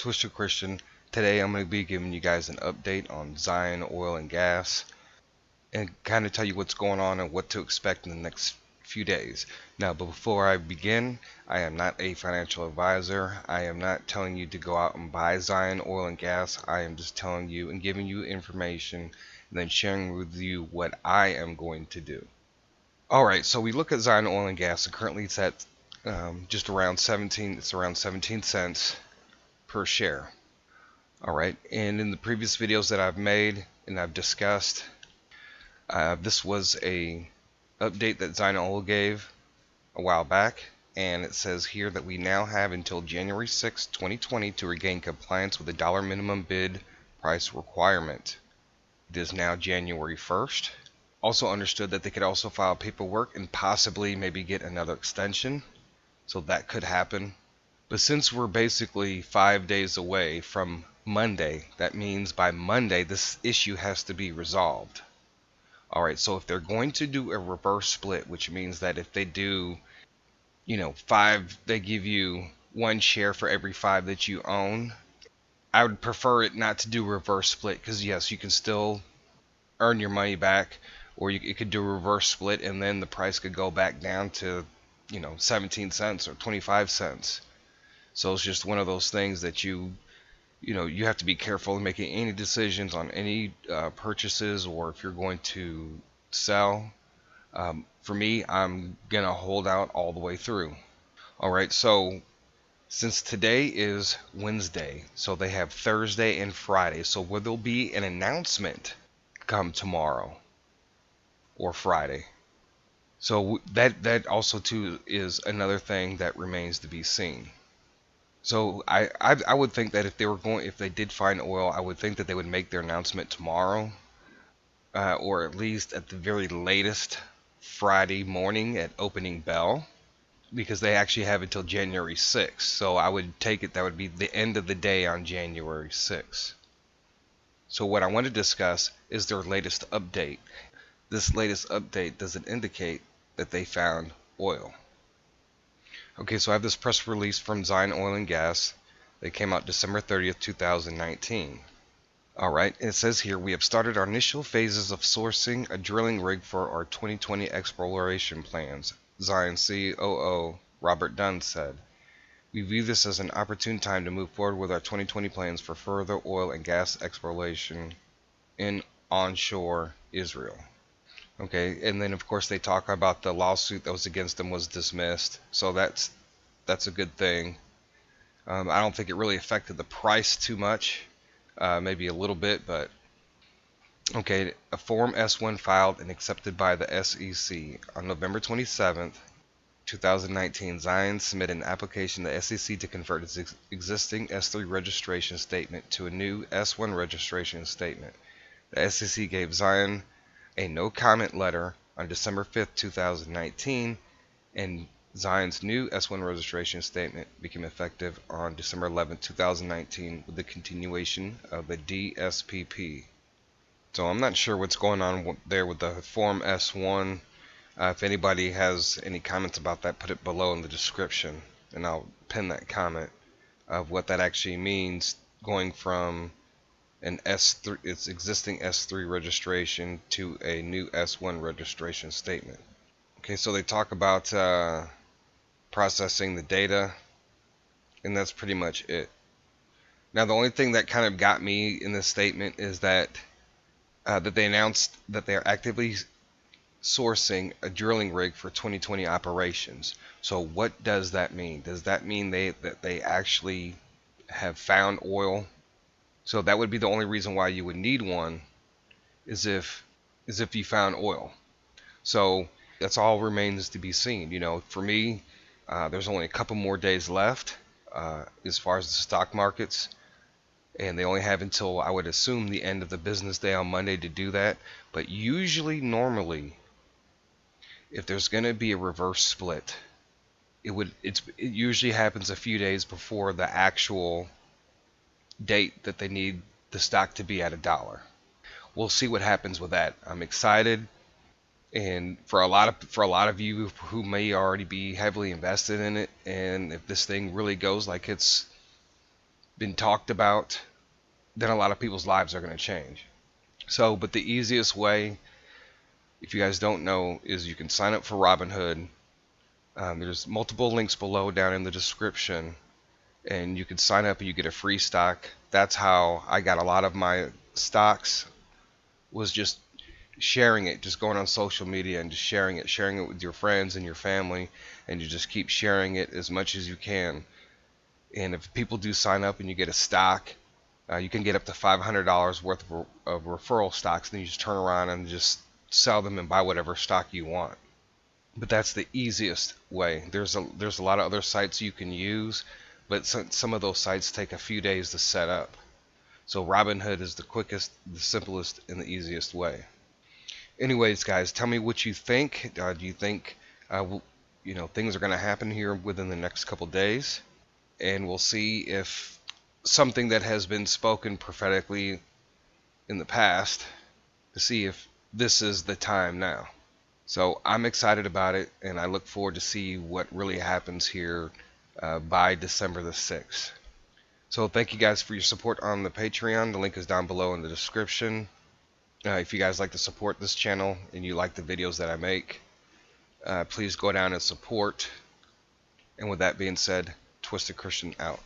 Twisted Christian. Today I'm going to be giving you guys an update on Zion Oil and Gas and kind of tell you what's going on and what to expect in the next few days. Now, but before I begin, I am not a financial advisor. I am not telling you to go out and buy Zion Oil and Gas. I am just telling you and giving you information and then sharing with you what I am going to do. Alright, so we look at Zion Oil and Gas, and currently it's at just around 17 cents per share. Alright, and in the previous videos that I've made and I've discussed, this was a update that Zion Oil gave a while back, and it says here that we now have until January 6, 2020 to regain compliance with the dollar minimum bid price requirement. It is now January 1st. Also understood that they could also file paperwork and possibly maybe get another extension, so that could happen. But since we're basically 5 days away from Monday, that means by Monday this issue has to be resolved. Alright, so if they're going to do a reverse split, which means that if they do, they give you 1 share for every 5 that you own, I would prefer it not to do reverse split, because yes, you can still earn your money back, or you could do a reverse split and then the price could go back down to 17 cents or 25 cents. So it's just one of those things that you have to be careful in making any decisions on any purchases, or if you're going to sell. For me, I'm gonna hold out all the way through. Alright, so since today is Wednesday, so they have Thursday and Friday, so where there'll be an announcement come tomorrow or Friday. So that also too is another thing that remains to be seen. So I would think that if they did find oil, I would think that they would make their announcement tomorrow, or at least at the very latest Friday morning at opening bell, because they actually have until January 6th. So I would take it that would be the end of the day on January 6th. So what I want to discuss is their latest update. This latest update doesn't indicate that they found oil. Okay, so I have this press release from Zion Oil and Gas. They came out December 30th, 2019. Alright, it says here, we have started our initial phases of sourcing a drilling rig for our 2020 exploration plans, Zion COO Robert Dunn said. We view this as an opportune time to move forward with our 2020 plans for further oil and gas exploration in onshore Israel. Okay, and then of course they talk about the lawsuit that was against them was dismissed, so that's a good thing. I don't think it really affected the price too much, maybe a little bit, but okay. A Form S-1 filed and accepted by the SEC on November 27th, 2019. Zion submitted an application to the SEC to convert its existing S-3 registration statement to a new S-1 registration statement. The SEC gave Zion a no-comment letter on December 5th, 2019, and Zion's new S-1 registration statement became effective on December 11th, 2019 with the continuation of the DSPP. So I'm not sure what's going on there with the Form S-1. If anybody has any comments about that, put it below in the description, and I'll pin that comment of what that actually means, going from an S3, its existing S3 registration to a new S1 registration statement. Okay, so they talk about processing the data, and that's pretty much it. Now, the only thing that kind of got me in this statement is that they announced that they are actively sourcing a drilling rig for 2020 operations. So what does that mean? Does that mean that they actually have found oil? So that would be the only reason why you would need one, is if you found oil. So that's all remains to be seen. For me, there's only a couple more days left as far as the stock markets, and they only have until, I would assume, the end of the business day on Monday to do that. But normally, if there's going to be a reverse split, it usually happens a few days before the actual date that they need the stock to be at $1. We'll see what happens with that. I'm excited, and for a lot of you who may already be heavily invested in it, and if this thing really goes like it's been talked about, then a lot of people's lives are going to change. So, but the easiest way, if you guys don't know, is you can sign up for Robinhood. There's multiple links below down in the description, and you can sign up and you get a free stock. That's how I got a lot of my stocks, was just sharing it, just going on social media and just sharing it with your friends and your family, and you just keep sharing it as much as you can. And if people do sign up and you get a stock, you can get up to $500 worth of referral stocks. Then you just turn around and just sell them and buy whatever stock you want. But that's the easiest way. There's a lot of other sites you can use, but some of those sites take a few days to set up. So Robinhood is the quickest, the simplest, and the easiest way. Anyways, guys, tell me what you think. Do you think things are going to happen here within the next couple days? And we'll see if something that has been spoken prophetically in the past, to see if this is the time now. So I'm excited about it, and I look forward to see what really happens here by December the 6th. So thank you guys for your support on the Patreon. The link is down below in the description. If you guys like to support this channel and you like the videos that I make, please go down and support. And with that being said, Twisted Christian out.